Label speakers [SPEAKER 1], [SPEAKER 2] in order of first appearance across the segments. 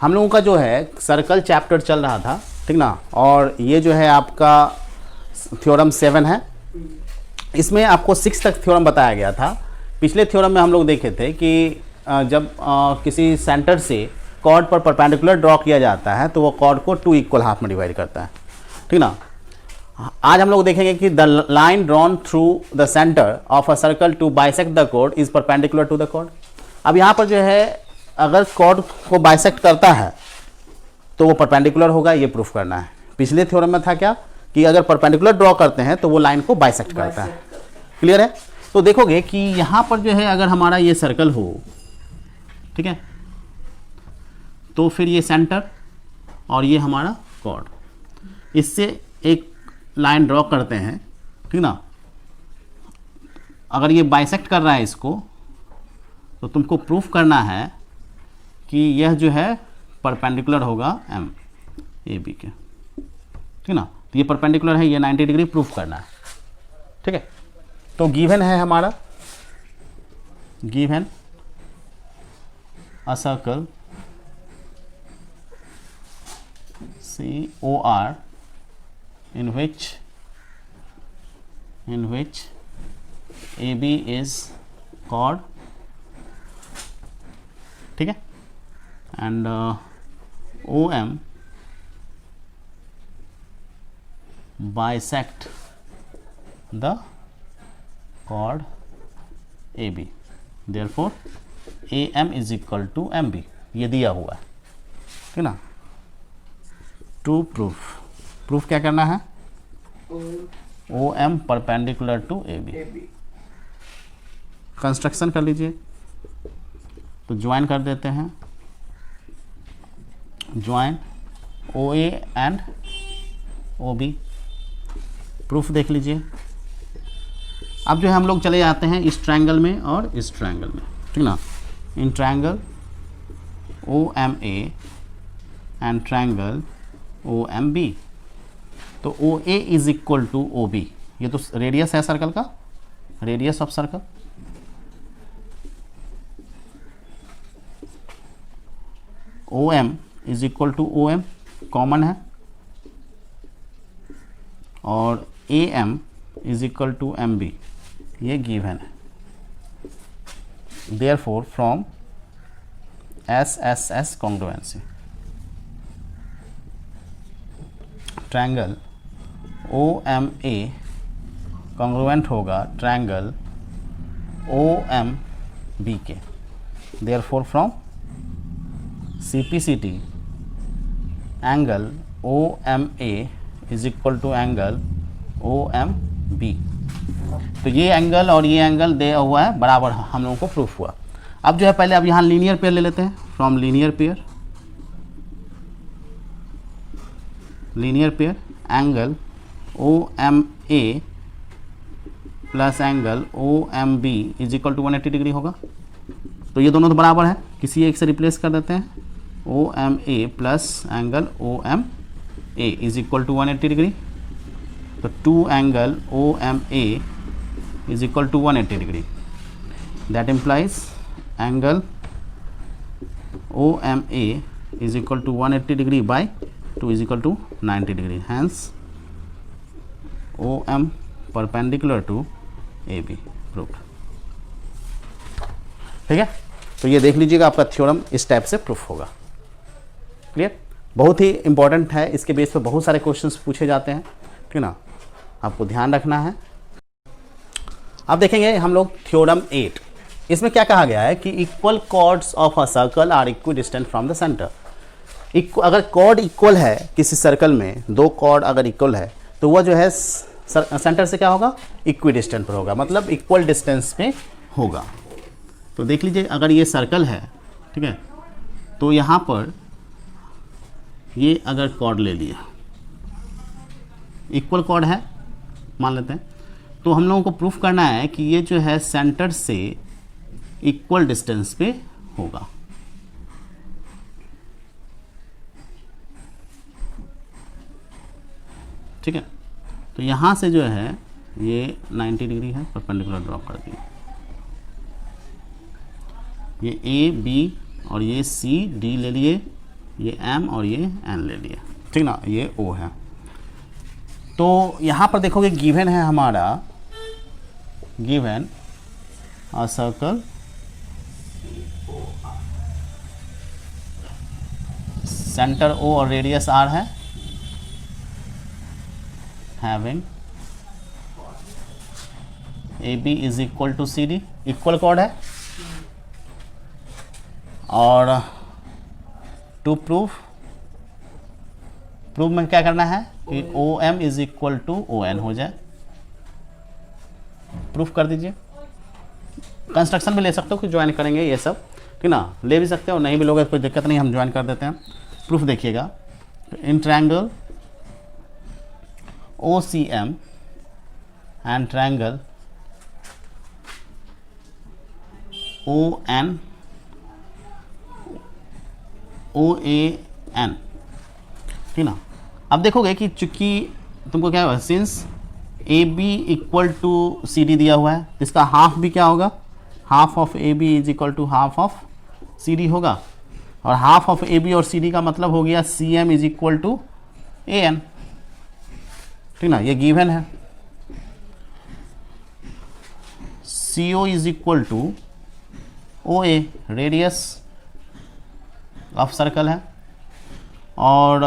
[SPEAKER 1] हम लोगों का जो है सर्कल चैप्टर चल रहा था, ठीक ना, और ये जो है आपका थ्योरम 7 है। इसमें आपको 6 तक थ्योरम बताया गया था। पिछले थ्योरम में हम लोग देखे थे कि जब किसी सेंटर से कॉर्ड पर परपेंडिकुलर ड्रॉ किया जाता है तो वो कॉर्ड को 2 इक्वल हाफ में डिवाइड करता है, ठीक ना। आज हम लोग देखेंगे कि the line drawn through the centre of a circle to bisect the chord is perpendicular to the chord. अब यहाँ पर जो है अगर कॉर्ड को बाइसेक्ट करता है तो वो परपेंडिकुलर होगा, ये प्रूफ करना है। पिछले थ्योरम में था क्या कि अगर परपेंडिकुलर ड्रॉ करते हैं तो वो लाइन को बाइसेक्ट करता है। क्लियर है? तो देखोगे कि यहाँ पर जो है अगर हमारा ये सर्कल हो, ठीक है, तो फिर ये सेंटर और ये हमारा कॉर्ड, इससे एक लाइन ड्रॉ करते हैं, ठीक ना। अगर ये बाइसेक्ट कर रहा है इसको, तो तुमको प्रूफ करना है कि यह जो है परपेंडिकुलर होगा एम ए बी के, ठीक ना। तो ये परपेंडिकुलर है, ये 90 डिग्री प्रूफ करना है, ठीक है। तो गिवन है हमारा, given a circle COR in which AB is chord, ठीक है, and OM bisect the chord AB, therefore AM is equal to MB, ये दिया हुआ है, ठीक ना। टू प्रूफ क्या करना है, OM perpendicular to AB। Construction कर लीजिए, तो ज्वाइन कर देते हैं, join OA and OB। Proof देख लीजिए। अब जो है हम लोग चले जाते हैं इस ट्रायंगल में और इस ट्रायंगल में, ठीक ना। In triangle OMA and triangle OMB, तो OA is equal to OB, ये तो रेडियस है सर्कल का, radius of circle. OM is equal to OM common है, और AM is equal to MB, ये गिवन है। Therefore from SSS congruency, triangle OMA congruent होगा ट्रायंगल OMB के। Therefore from CPCT angle OMA is equal to angle OMB, तो ये angle और ये एंगल दिया हुआ है बराबर, हम लोगों को प्रूफ हुआ। अब जो है पहले अब यहाँ लीनियर पेयर ले लेते हैं। From linear pair angle OMA plus angle OMB is equal to 180 degree होगा। तो ये दोनों तो बराबर है, किसी एक से रिप्लेस कर देते हैं। OMA plus angle OMA is equal to 180 degree, तो 2 angle OMA is equal to 180 degree. That implies angle OMA is equal to 180 degree by 2 is equal to 90 degree, hence OM perpendicular to AB proof. ठीक है, तो ये देख लीजिएगा, आपका theorem इस type से प्रूफ होगा। क्लियर? बहुत ही इंपॉर्टेंट है, इसके बेस पे बहुत सारे क्वेश्चंस पूछे जाते हैं, ठीक ना, आपको ध्यान रखना है। अब देखेंगे हम लोग थ्योरम 8। इसमें क्या कहा गया है कि equal chords of a circle are equidistant from the centre. अगर कॉर्ड इक्वल है किसी सर्कल में, दो कॉर्ड अगर इक्वल है तो वह जो है सेंटर से क्या होगा, इक्विडिस्टेंट पर होगा, मतलब इक्वल डिस्टेंस पे होगा। तो देख लीजिए, अगर ये सर्कल है, ठीक है, तो यहाँ पर ये अगर कॉर्ड ले लिया, इक्वल कॉर्ड है मान लेते हैं, तो हम लोगों को प्रूफ करना है कि ये जो है सेंटर से इक्वल डिस्टेंस पे होगा। ठीक है, तो यहाँ से जो है ये 90 डिग्री है, परपेंडिकुलर ड्रॉ कर दिया। ये A B और ये C D ले लिए, ये M और ये N ले लिए, ठीक ना, ये O है। तो यहाँ पर देखोगे गिवन है हमारा, given a circle centre O और रेडियस R है, having AB is equal to CD, equal chord है। और टू प्रूफ में क्या करना है कि OM is equal to ON हो जाए, प्रूफ कर दीजिए। कंस्ट्रक्शन भी ले सकते हो कि ज्वाइन करेंगे ये सब, ठीक ना, ले भी सकते हो, नहीं भी लोगे कोई दिक्कत नहीं, हम ज्वाइन कर देते हैं। प्रूफ देखिएगा, in triangle OCM and triangle ON OAN, ठीक ना। अब देखोगे कि चूंकि तुमको क्या होगा, since AB equal to CD दिया हुआ है, इसका हाफ भी क्या होगा, half of AB is equal to half of CD होगा, और हाफ ऑफ AB और CD का मतलब हो गया CM is equal to AN, ठीक ना, ये गिवन है। CO is equal to OA, radius of circle है, और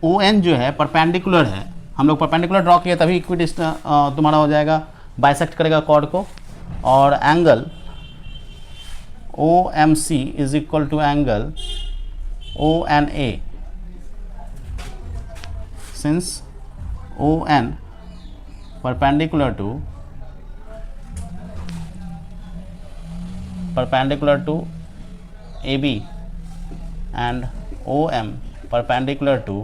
[SPEAKER 1] ON जो है परपेंडिकुलर है, हम लोग परपेंडिकुलर ड्रॉ किए तभी इक्विडिस्टेंस तुम्हारा हो जाएगा, बाइसेक्ट करेगा कॉर्ड को। और angle OMC is equal to angle ONA, since ON perpendicular to AB and OM perpendicular to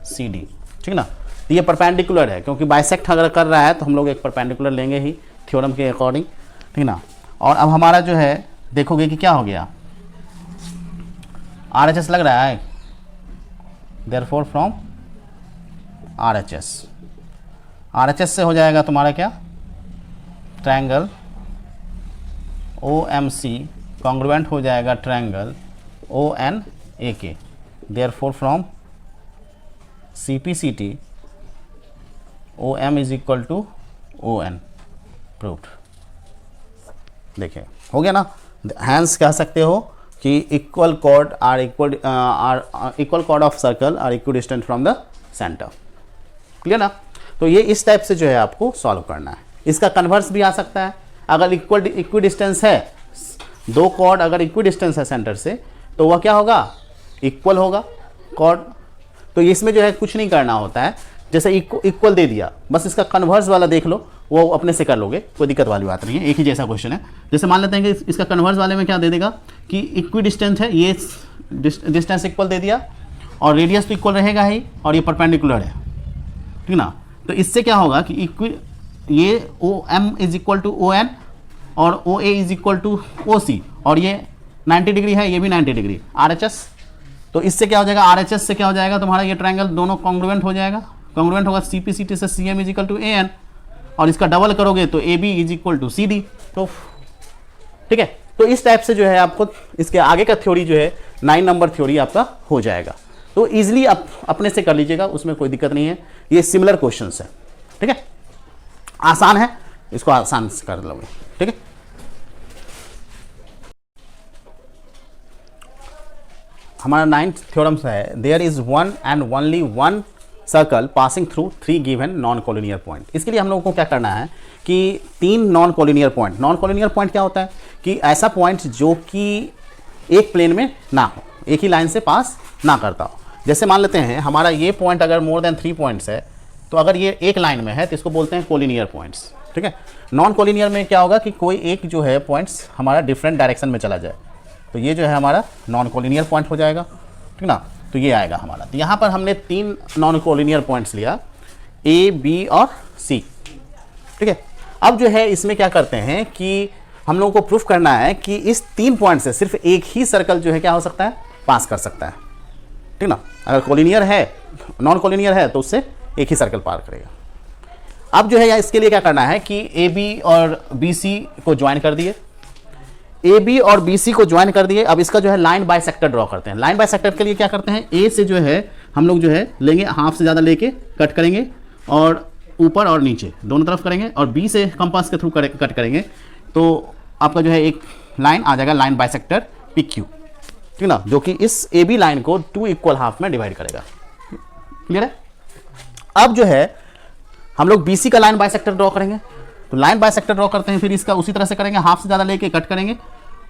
[SPEAKER 1] CD, ठीक ना। तो ये परपेंडिकुलर है, क्योंकि बाइसेक्ट अगर कर रहा है तो हम लोग एक परपेंडिकुलर लेंगे ही थ्योरम के अकॉर्डिंग, ठीक ना। और अब हमारा जो है देखोगे कि क्या हो गया, RHS लग रहा है, देयरफॉर फ्रॉम RHS से हो जाएगा तुम्हारा क्या, ट्रायंगल OMC कॉन्ग्रुएंट हो जाएगा triangle ONAK, therefore from CPCT OM is equal to ON, proved. देखिए हो गया ना। हैंस कह सकते हो कि equal chord are equal chord of circle are equidistant from the centre, clear ना। तो ये इस टाइप से जो है आपको सॉल्व करना है। इसका कन्वर्स भी आ सकता है, अगर इक्विडिस्टेंस है, दो कॉर्ड अगर इक्विडिस्टेंस है सेंटर से तो वह क्या होगा, इक्वल होगा कॉर्ड। तो इसमें जो है कुछ नहीं करना होता है, जैसे इक्वल दे दिया, बस इसका कन्वर्स वाला देख लो, वो अपने से कर लोगे, कोई दिक्कत वाली बात नहीं है, एक ही जैसा क्वेश्चन है। जैसे मान लेते हैं कि इसका कन्वर्स वाले में क्या दे देगा कि इक्विडिस्टेंस है, ये डिस्टेंस इक्वल दे दिया और रेडियस तो इक्वल रहेगा ही, और ये परपेंडिकुलर है, ठीक ना। तो इससे क्या होगा कि ये OM is equal to ON और OA is equal to OC, और ये 90 डिग्री है, ये भी 90 डिग्री, RHS। तो इससे क्या हो जाएगा, RHS से क्या हो जाएगा तुम्हारा, ये ट्रायंगल दोनों कॉन्ग्रुएंट हो जाएगा, कॉन्ग्रुएंट होगा CPCT से CM is equal to AN, और इसका डबल करोगे तो AB is equal to CD। तो ठीक है, तो इस टाइप से जो है आपको इसके आगे का थ्योरी जो है 9 नंबर थ्योरी आपका हो जाएगा। तो ईजिली आप अपने से कर लीजिएगा, उसमें कोई दिक्कत नहीं है, ये सिमिलर क्वेश्चंस है, ठीक है, आसान है, इसको आसान से कर लोगे, ठीक है। हमारा 9th थ्योरम्स है, there is one and only one circle passing through 3 given non collinear point. इसके लिए हम लोगों को क्या करना है कि 3 non collinear point, non collinear point क्या होता है कि ऐसा पॉइंट जो कि एक प्लेन में ना हो, एक ही लाइन से पास ना करता हो। जैसे मान लेते हैं हमारा ये पॉइंट अगर मोर देन 3 पॉइंट्स है, तो अगर ये एक लाइन में है तो इसको बोलते हैं कोलिनियर पॉइंट्स, ठीक है। नॉन कोलिनियर में क्या होगा कि कोई एक जो है पॉइंट्स हमारा डिफरेंट डायरेक्शन में चला जाए, तो ये जो है हमारा नॉन कोलिनियर पॉइंट हो जाएगा, ठीक ना। तो ये आएगा हमारा। तो यहाँ पर हमने 3 नॉन कोलिनियर पॉइंट्स लिया, A, B और C, ठीक है। अब जो है इसमें क्या करते हैं कि हम लोगों को प्रूफ करना है कि इस 3 पॉइंट से सिर्फ एक ही सर्कल जो है क्या हो सकता है, पास कर सकता है, ठीक ना। अगर कोलिनियर है, नॉन कोलिनियर है तो उससे एक ही सर्कल पार करेगा। अब जो है इसके लिए क्या करना है कि AB और BC को ज्वाइन कर दिए, ए बी और बी सी को ज्वाइन कर दिए। अब इसका जो है लाइन बाइसेक्टर ड्रॉ करते हैं। लाइन बाइसेक्टर के लिए क्या करते हैं, ए से जो है हम लोग जो है लेंगे, हाफ से ज़्यादा लेके कट करेंगे और ऊपर और नीचे दोनों तरफ करेंगे, और बी से कंपास के थ्रू कट करेंगे, तो आपका जो है एक लाइन आ जाएगा, लाइन बाइसेक्टर पी क्यू, ठीक ना, जो कि इस ए बी लाइन को 2 इक्वल हाफ में डिवाइड करेगा। क्लियर है। अब जो है हम लोग बी सी का लाइन बाइसेक्टर ड्रॉ करेंगे, तो लाइन बाइसेक्टर ड्रॉ करते हैं, फिर इसका उसी तरह से करेंगे, हाफ से ज़्यादा लेके कट करेंगे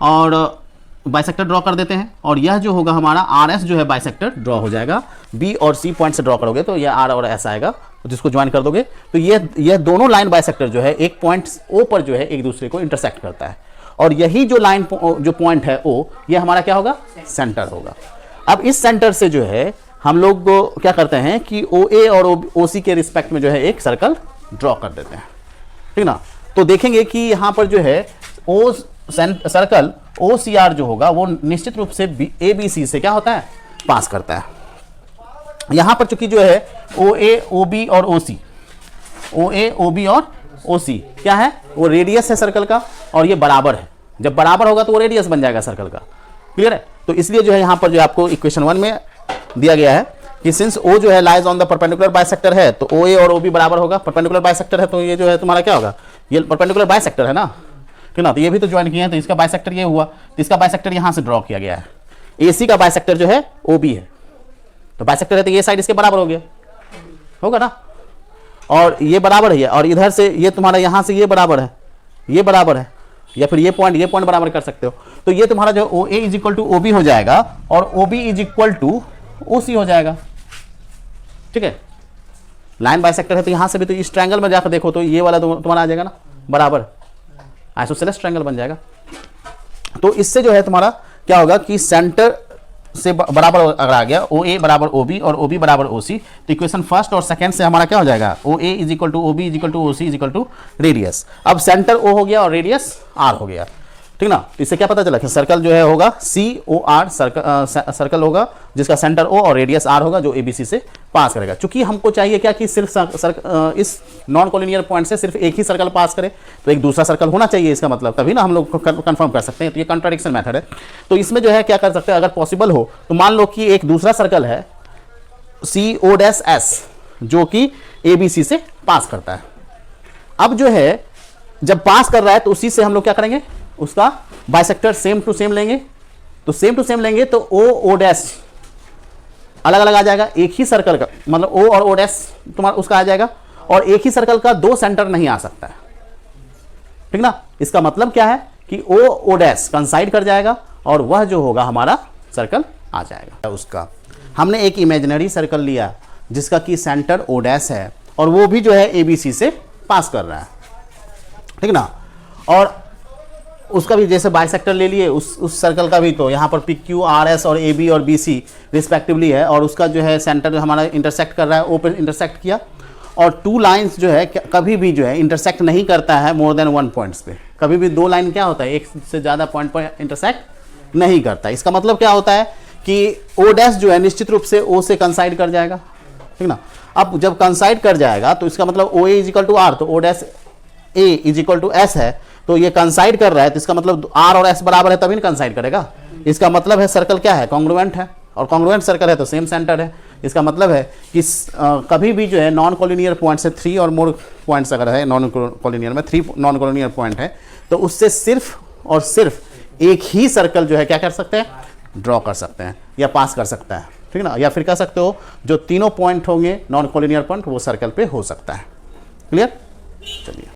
[SPEAKER 1] और बाइसेक्टर ड्रॉ कर देते हैं, और यह जो होगा हमारा आर एस जो है बाइसेक्टर ड्रॉ हो जाएगा। बी और सी पॉइंट से ड्रॉ करोगे तो यह आर और एस आएगा, जिसको ज्वाइन कर दोगे तो यह दोनों लाइन बाइसेक्टर जो है एक पॉइंट ओ पर जो है एक दूसरे को इंटरसेक्ट करता है, और यही जो लाइन जो पॉइंट है ओ, यह हमारा क्या होगा, सेंटर होगा। अब इस सेंटर से जो है हम लोग क्या करते हैं कि ओ ए और ओ सी के रिस्पेक्ट में जो है एक सर्कल ड्रॉ कर देते हैं, ठीक ना। तो देखेंगे कि यहाँ पर जो है ओ सर्कल ओ सी आर जो होगा वो निश्चित रूप से ए बी सी से क्या होता है, पास करता है। यहाँ पर चूंकि जो है ओ ए ओ बी और ओ सी, ओ ए ओ बी और ओ सी क्या है, वो रेडियस है सर्कल का, और ये बराबर है। जब बराबर होगा तो वो रेडियस बन जाएगा सर्कल का। क्लियर है। तो इसलिए जो है यहाँ पर जो आपको इक्वेशन 1 में दिया गया है कि सिंस ओ जो है lies on the perpendicular bisector है, तो ओ ए और ओ बी बराबर होगा। परपेंडिकुलर बाइसेक्टर है तो ये जो है तुम्हारा क्या होगा, ये परपेंडिकुलर बाइसेक्टर है ना, ठीक ना, तो ये भी तो ज्वाइन किए हैं, तो इसका बाइसेक्टर ये हुआ, तो इसका बाइसेक्टर यहाँ से ड्रॉ किया गया है। ए सी का बाइसेक्टर जो है ओ बी है, तो बाइसेक्टर है तो ये साइड इसके बराबर हो गया, होगा ना, और ये बराबर है, और इधर से ये तुम्हारा यहाँ से ये बराबर है, ये बराबर है, या फिर ये पॉइंट बराबर कर सकते हो। तो ये तुम्हारा जो O A is equal to O B हो जाएगा, और O B is equal to O C हो जाएगा। ठीक है, लाइन बाइसेक्टर है तो यहाँ से भी तो इस ट्रायंगल में जाकर देखो तो ये वाला तुम्हारा आ जाएगा ना बराबर, आइसोसेलेस ट्रायंगल बन जाएगा। तो इससे जो है तुम्हारा क्या होगा कि सेंटर से बराबर अगर आ गया ओ ए बराबर ओ बी और ओ बी बराबर ओ सी, तो इक्वेशन फर्स्ट और सेकंड से हमारा क्या हो जाएगा, O A is equal to O B is equal to O C is equal to radius. अब सेंटर ओ हो गया और रेडियस आर हो गया, ठीक ना। तो इससे क्या पता चला कि सर्कल जो है होगा सी ओ आर सर्कल होगा जिसका सेंटर ओ और रेडियस आर होगा, जो एबीसी से पास करेगा। चूंकि हमको चाहिए क्या कि सिर्फ इस नॉन कोलिनियर पॉइंट से सिर्फ एक ही सर्कल पास करे, तो एक दूसरा सर्कल होना चाहिए इसका मतलब, तभी ना हम लोग कंफर्म कर सकते हैं। तो ये कॉन्ट्राडिक्शन मेथड है। तो इसमें जो है क्या कर सकते हैं, अगर पॉसिबल हो तो मान लो कि एक दूसरा सर्कल है सी ओ डैश एस जो कि एबीसी से पास करता है। अब जो है जब पास कर रहा है तो उसी से हम लोग क्या करेंगे, उसका बाइसेक्टर सेम टू सेम लेंगे। तो सेम टू सेम लेंगे तो ओ ओ डैश अलग अलग आ जाएगा, एक ही सर्कल का मतलब ओ और ओ डैश तुम्हारा उसका आ जाएगा, और एक ही सर्कल का दो सेंटर नहीं आ सकता है, ठीक ना। इसका मतलब क्या है कि ओ ओ डैश कंसाइड कर जाएगा और वह जो होगा हमारा सर्कल आ जाएगा। उसका हमने एक इमेजिनरी सर्कल लिया जिसका कि सेंटर ओ डैश है और वो भी जो है एबीसी से पास कर रहा है, ठीक ना। और उसका भी जैसे बाइसेक्टर ले लिए उस सर्कल का भी, तो यहाँ पर पी क्यू आर एस और ए बी और बी सी रिस्पेक्टिवली है, और उसका जो है सेंटर हमारा इंटरसेक्ट कर रहा है, ओ पे इंटरसेक्ट किया। और टू लाइंस जो है कभी भी जो है इंटरसेक्ट नहीं करता है मोर देन वन पॉइंट्स पे। कभी भी दो लाइन क्या होता है, एक से ज़्यादा पॉइंट पर इंटरसेक्ट नहीं करता। इसका मतलब क्या होता है कि ओ डैश जो है निश्चित रूप से ओ से कंसाइड कर जाएगा, ठीक ना। अब जब कंसाइड कर जाएगा तो इसका मतलब O A is equal to R, तो O dash A is equal to S है, तो ये कंसाइड कर रहा है, तो इसका मतलब आर और एस बराबर है तभी ना कंसाइड करेगा। इसका मतलब है सर्कल क्या है, कॉन्ग्रुएंट है, और कॉन्ग्रुएंट सर्कल है तो सेम सेंटर है। इसका मतलब है कि कभी भी जो है नॉन कोलिनियर पॉइंट से 3 और मोर पॉइंट्स अगर है नॉन कोलिनियर में 3 नॉन कोलिनियर पॉइंट है, तो उससे सिर्फ और सिर्फ एक ही सर्कल जो है क्या कर सकते हैं, ड्रॉ कर सकते हैं या पास कर सकता है, ठीक ना। या फिर कह सकते हो जो तीनों पॉइंट होंगे नॉन कोलिनियर पॉइंट वो सर्कल पे हो सकता है। क्लियर। चलिए।